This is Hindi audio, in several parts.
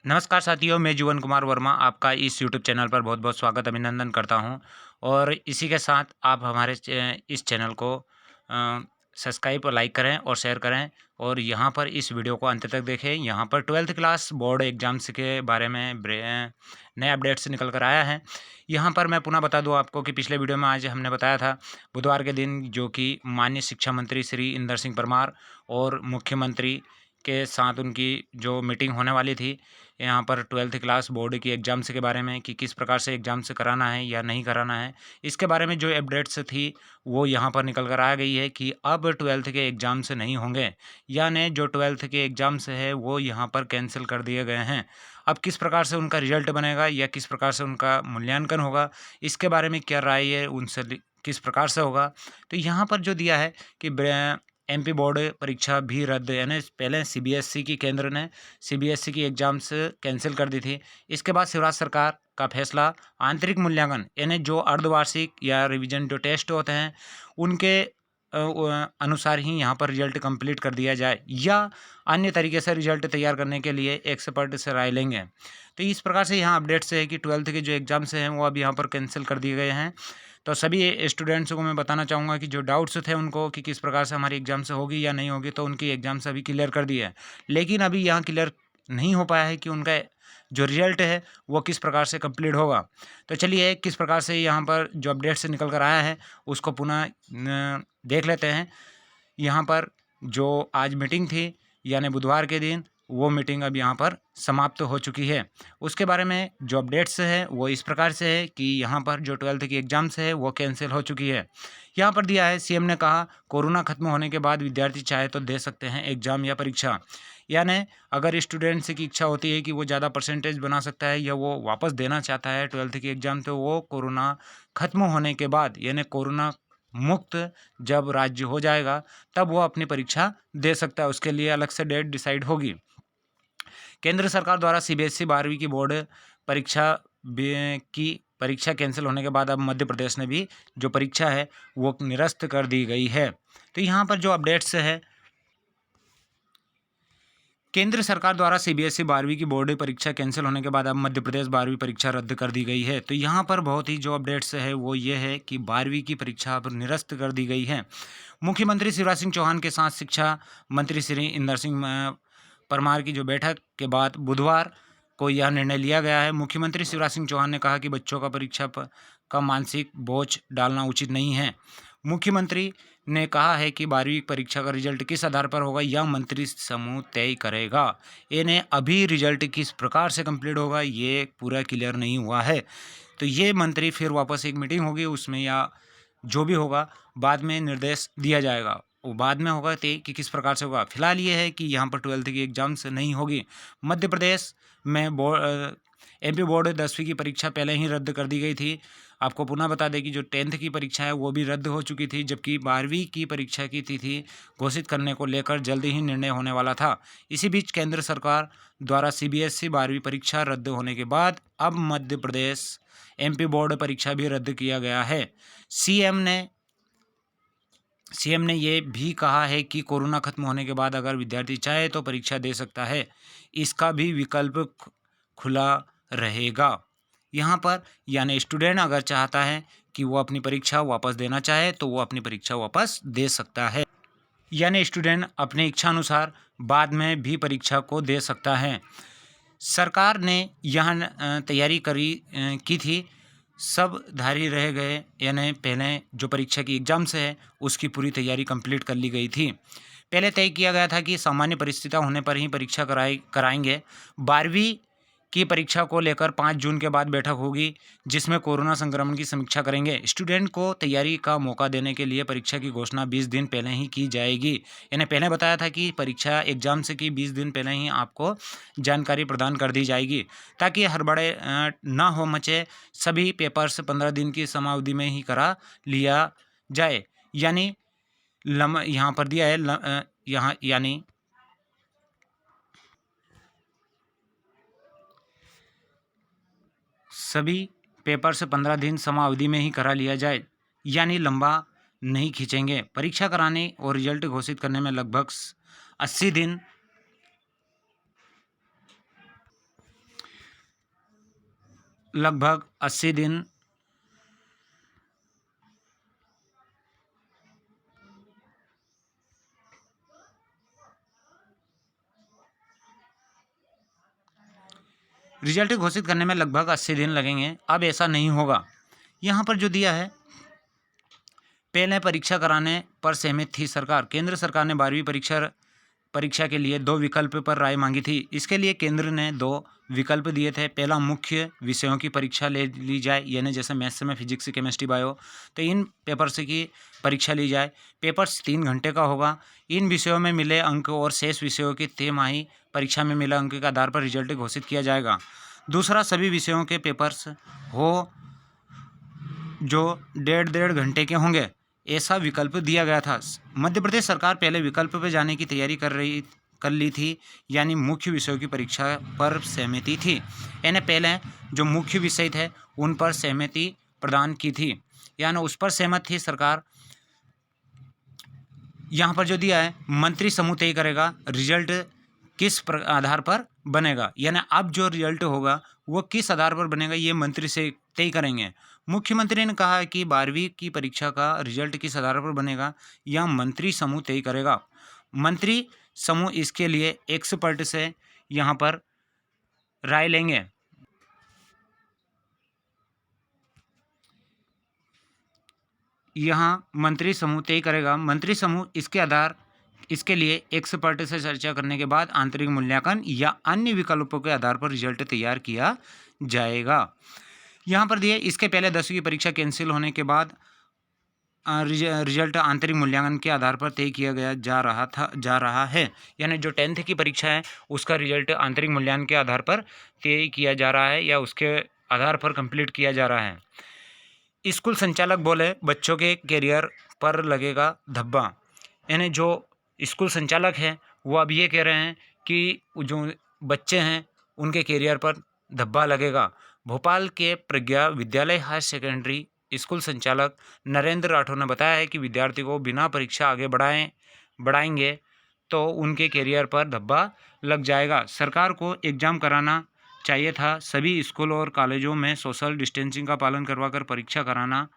नमस्कार साथियों, मैं जीवन कुमार वर्मा आपका इस यूट्यूब चैनल पर बहुत-बहुत स्वागत अभिनंदन करता हूं और इसी के साथ आप हमारे इस चैनल को सब्सक्राइब और लाइक करें और शेयर करें और यहां पर इस वीडियो को अंत तक देखें। यहां पर 12th क्लास बोर्ड एग्जाम्स के बारे में नए अपडेट्स निकल कर आया है। यहां पर मैं पुनः बता दूं आपको कि पिछले वीडियो में आज हमने बताया था बुधवार के दिन, जो कि माननीय शिक्षा मंत्री श्री इंदर सिंह परमार और मुख्यमंत्री के साथ उनकी जो मीटिंग होने वाली थी यहाँ पर 12th क्लास बोर्ड की एग्ज़ाम्स के बारे में कि किस प्रकार से एग्ज़ाम्स कराना है या नहीं कराना है। इसके बारे में जो अपडेट्स थी वो यहाँ पर निकल कर आ गई है कि अब 12th के एग्ज़ाम्स नहीं होंगे, यानी जो 12th के एग्ज़ाम्स है वो यहाँ पर कैंसिल कर दिए गए हैं। अब किस प्रकार से उनका रिजल्ट बनेगा या किस प्रकार से उनका मूल्यांकन होगा, इसके बारे में क्या राय है उनसे, किस प्रकार से होगा। तो यहाँ पर जो दिया है कि एमपी बोर्ड परीक्षा भी रद्द, यानी पहले सीबीएसई की केंद्र ने सीबीएसई की एग्ज़ाम्स कैंसिल कर दी थी। इसके बाद शिवराज सरकार का फैसला आंतरिक मूल्यांकन यानी जो अर्धवार्षिक या रिवीजन जो टेस्ट होते हैं उनके अनुसार ही यहाँ पर रिजल्ट कंप्लीट कर दिया जाए या अन्य तरीके से रिजल्ट तैयार करने के लिए एक्सपर्ट से राय लेंगे। तो इस प्रकार से यहाँ अपडेट्स है कि 12th के जो एग्ज़ाम्स हैं वो अब यहाँ पर कैंसिल कर दिए गए हैं। तो सभी स्टूडेंट्स को मैं बताना चाहूँगा कि जो डाउट्स थे उनको कि किस प्रकार से हमारी एग्ज़ाम से होगी या नहीं होगी, तो उनकी एग्ज़ाम्स अभी क्लियर कर दी है। लेकिन अभी यहाँ क्लियर नहीं हो पाया है कि उनका जो रिजल्ट है वो किस प्रकार से कंप्लीट होगा। तो चलिए किस प्रकार से यहाँ पर जो अपडेट से निकल कर आया है उसको पुनः देख लेते हैं। यहाँ पर जो आज मीटिंग थी यानी बुधवार के दिन, वो मीटिंग अब यहाँ पर समाप्त हो चुकी है। उसके बारे में जो अपडेट्स है वो इस प्रकार से है कि यहाँ पर जो 12th की एग्ज़ाम्स है वो कैंसिल हो चुकी है। यहाँ पर दिया है, सीएम ने कहा कोरोना खत्म होने के बाद विद्यार्थी चाहे तो दे सकते हैं एग्ज़ाम या परीक्षा। यानी अगर स्टूडेंट्स की इच्छा होती है कि वो ज़्यादा परसेंटेज बना सकता है या वो वापस देना चाहता है 12th की एग्ज़ाम, तो वो कोरोना खत्म होने के बाद यानी कोरोना मुक्त जब राज्य हो जाएगा तब वो अपनी परीक्षा दे सकता है। उसके लिए अलग से डेट डिसाइड होगी। केंद्र सरकार द्वारा सीबीएसई 12वीं की बोर्ड परीक्षा की परीक्षा कैंसिल होने के बाद अब मध्य प्रदेश ने भी जो परीक्षा है वो निरस्त कर दी गई है। तो यहाँ पर जो अपडेट्स है, केंद्र सरकार द्वारा सीबीएसई 12वीं की बोर्ड परीक्षा कैंसिल होने के बाद अब मध्य प्रदेश 12वीं परीक्षा रद्द कर दी गई है। तो यहाँ पर बहुत ही जो अपडेट्स है वो ये है कि 12वीं की परीक्षा अब निरस्त कर दी गई है। मुख्यमंत्री शिवराज सिंह चौहान के साथ शिक्षा मंत्री श्री इंदर सिंह परमार की जो बैठक के बाद बुधवार को यह निर्णय लिया गया है। मुख्यमंत्री शिवराज सिंह चौहान ने कहा कि बच्चों का परीक्षा का मानसिक बोझ डालना उचित नहीं है। मुख्यमंत्री ने कहा है कि 12वीं परीक्षा का रिजल्ट किस आधार पर होगा यह मंत्री समूह तय करेगा। इन्हें अभी रिजल्ट किस प्रकार से कंप्लीट होगा ये पूरा क्लियर नहीं हुआ है। तो ये मंत्री फिर वापस एक मीटिंग होगी, उसमें या जो भी होगा बाद में निर्देश दिया जाएगा। वो बाद में होगा तय कि किस प्रकार से होगा। फिलहाल ये है कि यहाँ पर 12th की एग्ज़ाम्स नहीं होगी। मध्य प्रदेश में एमपी बोर्ड 10वीं की परीक्षा पहले ही रद्द कर दी गई थी। आपको पुनः बता दें कि जो 10th की परीक्षा है वो भी रद्द हो चुकी थी, जबकि 12वीं की परीक्षा की तिथि घोषित करने को लेकर जल्द ही निर्णय होने वाला था। इसी बीच केंद्र सरकार द्वारा सीबीएसई 12वीं परीक्षा रद्द होने के बाद अब मध्य प्रदेश एमपी बोर्ड परीक्षा भी रद्द किया गया है। सीएम ने ये भी कहा है कि कोरोना खत्म होने के बाद अगर विद्यार्थी चाहे तो परीक्षा दे सकता है, इसका भी विकल्प खुला रहेगा। यहाँ पर यानी स्टूडेंट अगर चाहता है कि वो अपनी परीक्षा वापस देना चाहे तो वो अपनी परीक्षा वापस दे सकता है, यानी स्टूडेंट अपनी इच्छा अनुसार बाद में भी परीक्षा को दे सकता है। सरकार ने यह तैयारी की थी, सब धारी रह गए, यानी पहले जो परीक्षा की एग्ज़ाम्स है उसकी पूरी तैयारी कंप्लीट कर ली गई थी। पहले तय किया गया था कि सामान्य परिस्थितियाँ होने पर ही परीक्षा कराएंगे। 12वीं की परीक्षा को लेकर 5 जून के बाद बैठक होगी जिसमें कोरोना संक्रमण की समीक्षा करेंगे। स्टूडेंट को तैयारी का मौका देने के लिए परीक्षा की घोषणा 20 दिन पहले ही की जाएगी। इन्हें पहले बताया था कि परीक्षा एग्जाम से की 20 दिन पहले ही आपको जानकारी प्रदान कर दी जाएगी ताकि हड़बड़े ना हो मचे। सभी पेपर्स 15 दिन की समावधि में ही करा लिया जाए। यानी यहाँ पर दिया है यहाँ यानी सभी पेपर से 15 दिन समावधि में ही करा लिया जाए, यानी लंबा नहीं खींचेंगे। परीक्षा कराने और रिजल्ट घोषित करने में लगभग 80 दिन लगभग 80 दिन रिजल्ट घोषित करने में लगभग 80 दिन लगेंगे। अब ऐसा नहीं होगा। यहाँ पर जो दिया है, पहले परीक्षा कराने पर सहमत थी सरकार। केंद्र सरकार ने 12वीं परीक्षा के लिए 2 विकल्प पर राय मांगी थी। इसके लिए केंद्र ने 2 विकल्प दिए थे। पहला, मुख्य विषयों की परीक्षा ले ली जाए, यानी जैसे मैथ्स में फिजिक्स, केमिस्ट्री, बायो, तो इन पेपर से की परीक्षा ली जाए। पेपर 3 घंटे का होगा। इन विषयों में मिले अंक और शेष विषयों की तिमाही परीक्षा में मिले अंक के आधार पर रिजल्ट घोषित किया जाएगा। दूसरा, सभी विषयों के पेपर्स हो जो 1.5 घंटे के होंगे, ऐसा विकल्प दिया गया था। मध्य प्रदेश सरकार पहले विकल्प पर जाने की तैयारी कर ली थी, यानी मुख्य विषयों की परीक्षा पर सहमति थी। यानी पहले जो मुख्य विषय थे उन पर सहमति प्रदान की थी, यानी उस पर सहमत थी सरकार। यहाँ पर जो दिया है, मंत्री समूह तय करेगा रिजल्ट किस आधार पर बनेगा, यानी अब जो रिजल्ट होगा वो किस आधार पर बनेगा, ये मंत्री से तय करेंगे। मुख्यमंत्री ने कहा है कि 12वीं की परीक्षा का रिजल्ट किस आधार पर बनेगा, यह मंत्री समूह तय करेगा। मंत्री समूह इसके लिए एक्सपर्ट से यहाँ पर राय लेंगे। यहाँ मंत्री समूह तय करेगा। मंत्री समूह इसके लिए एक्सपर्ट से चर्चा करने के बाद आंतरिक मूल्यांकन या अन्य विकल्पों के आधार पर रिजल्ट तैयार किया जाएगा। यहाँ पर दिए, इसके पहले 10वीं की परीक्षा कैंसिल होने के बाद रिजल्ट आंतरिक मूल्यांकन के आधार पर तय किया जा रहा है। यानी जो 10th की परीक्षा है उसका रिजल्ट आंतरिक मूल्यांकन के आधार पर तय किया जा रहा है, या उसके आधार पर कंप्लीट किया जा रहा है। स्कूल संचालक बोले, बच्चों के कैरियर पर लगेगा धब्बा। यानी जो स्कूल संचालक हैं वो अब ये कह रहे हैं कि जो बच्चे हैं उनके कैरियर पर धब्बा लगेगा। भोपाल के प्रज्ञा विद्यालय हायर सेकेंडरी स्कूल संचालक नरेंद्र राठौर ने बताया है कि विद्यार्थी को बिना परीक्षा आगे बढ़ाएंगे तो उनके कैरियर पर धब्बा लग जाएगा। सरकार को एग्जाम कराना चाहिए था। सभी स्कूल और कॉलेजों में सोशल डिस्टेंसिंग का पालन करवाकर परीक्षा कराना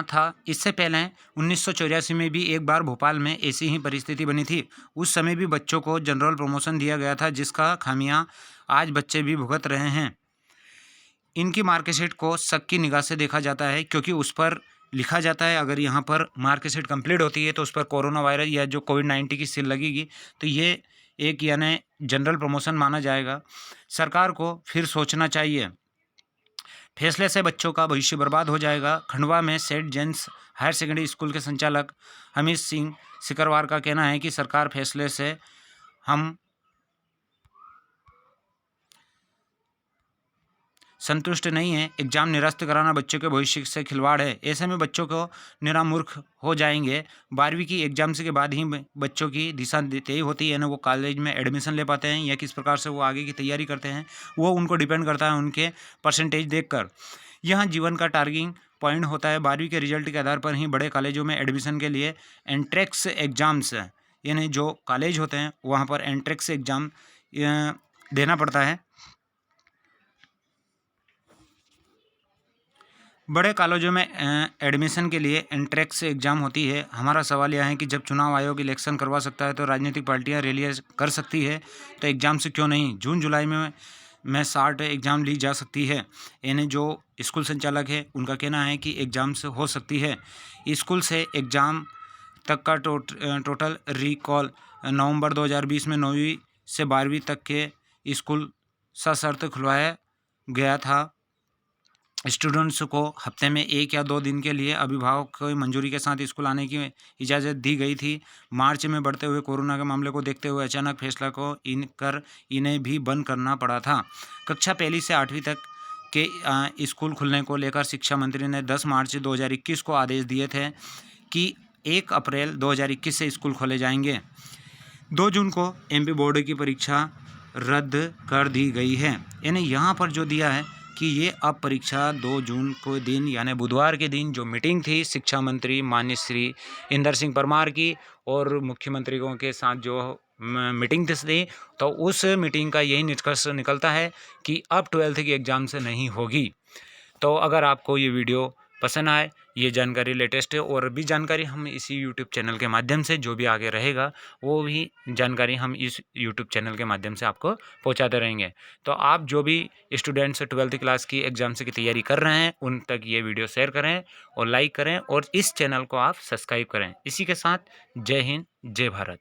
था। इससे पहले 1984 में भी एक बार भोपाल में ऐसी ही परिस्थिति बनी थी। उस समय भी बच्चों को जनरल प्रमोशन दिया गया था, जिसका खामियां आज बच्चे भी भुगत रहे हैं। इनकी मार्कशीट को शक की निगाह से देखा जाता है, क्योंकि उस पर लिखा जाता है अगर यहाँ पर मार्कशीट कंप्लीट होती है तो उस पर कोरोना वायरस या जो कोविड-19 की सील लगेगी, तो ये एक यानी जनरल प्रमोशन माना जाएगा। सरकार को फिर सोचना चाहिए। फैसले से बच्चों का भविष्य बर्बाद हो जाएगा। खंडवा में saint James higher secondary school के संचालक हमीद सिंह सिकरवार का कहना है कि सरकार फैसले से हम संतुष्ट नहीं है। एग्जाम निरस्त कराना बच्चों के भविष्य से खिलवाड़ है। ऐसे में बच्चों को निरामूर्ख हो जाएंगे। 12वीं की एग्जाम के बाद ही बच्चों की दिशा तय होती है ना, वो कॉलेज में एडमिशन ले पाते हैं या किस प्रकार से वो आगे की तैयारी करते हैं, वो उनको डिपेंड करता है उनके परसेंटेज देखकर। यहाँ जीवन का टारगेटिंग पॉइंट होता है। 12वीं के रिजल्ट के आधार पर ही बड़े कॉलेजों में एडमिशन के लिए एंट्रेंस एग्जाम्स, यानी जो कॉलेज होते हैं वहाँ पर एंट्रेंस एग्जाम देना पड़ता है। बड़े कॉलेजों में एडमिशन के लिए एंट्रेंस एग्जाम होती है। हमारा सवाल यह है कि जब चुनाव आयोग इलेक्शन करवा सकता है तो राजनीतिक पार्टियां रैलियां कर सकती है, तो एग्ज़ाम से क्यों नहीं? जून जुलाई में 60 एग्ज़ाम ली जा सकती है। यानी जो स्कूल संचालक है उनका कहना है कि एग्ज़ाम से हो सकती है। स्कूल से एग्ज़ाम तक का टोटल रिकॉल नवंबर 2020 में 9वीं से 12वीं तक के स्कूल सशर्त खुलवाया गया था। स्टूडेंट्स को हफ्ते में 1 या 2 दिन के लिए अभिभावक की मंजूरी के साथ स्कूल आने की इजाज़त दी गई थी। मार्च में बढ़ते हुए कोरोना के मामले को देखते हुए अचानक फैसला को इन्हें भी बंद करना पड़ा था। कक्षा 1 से 8वीं तक के स्कूल खुलने को लेकर शिक्षा मंत्री ने 10 मार्च 2021 को आदेश दिए थे कि 1 अप्रैल 2021 से स्कूल खोले जाएंगे। 2 जून को MP बोर्ड की परीक्षा रद्द कर दी गई है। यानी यहाँ पर जो दिया है कि ये अब परीक्षा 2 जून को दिन यानी बुधवार के दिन जो मीटिंग थी शिक्षा मंत्री माननीय श्री इंदर सिंह परमार की और मुख्यमंत्रियों के साथ जो मीटिंग थी, तो उस मीटिंग का यही निष्कर्ष निकलता है कि अब 12th की एग्ज़ाम से नहीं होगी। तो अगर आपको ये वीडियो पसंद आए, ये जानकारी लेटेस्ट है और भी जानकारी हम इसी यूट्यूब चैनल के माध्यम से जो भी आगे रहेगा वो भी जानकारी हम इस यूट्यूब चैनल के माध्यम से आपको पहुंचाते रहेंगे। तो आप जो भी स्टूडेंट्स 12th क्लास की एग्ज़ाम से की तैयारी कर रहे हैं उन तक ये वीडियो शेयर करें और लाइक करें और इस चैनल को आप सब्सक्राइब करें। इसी के साथ जय हिंद, जय भारत।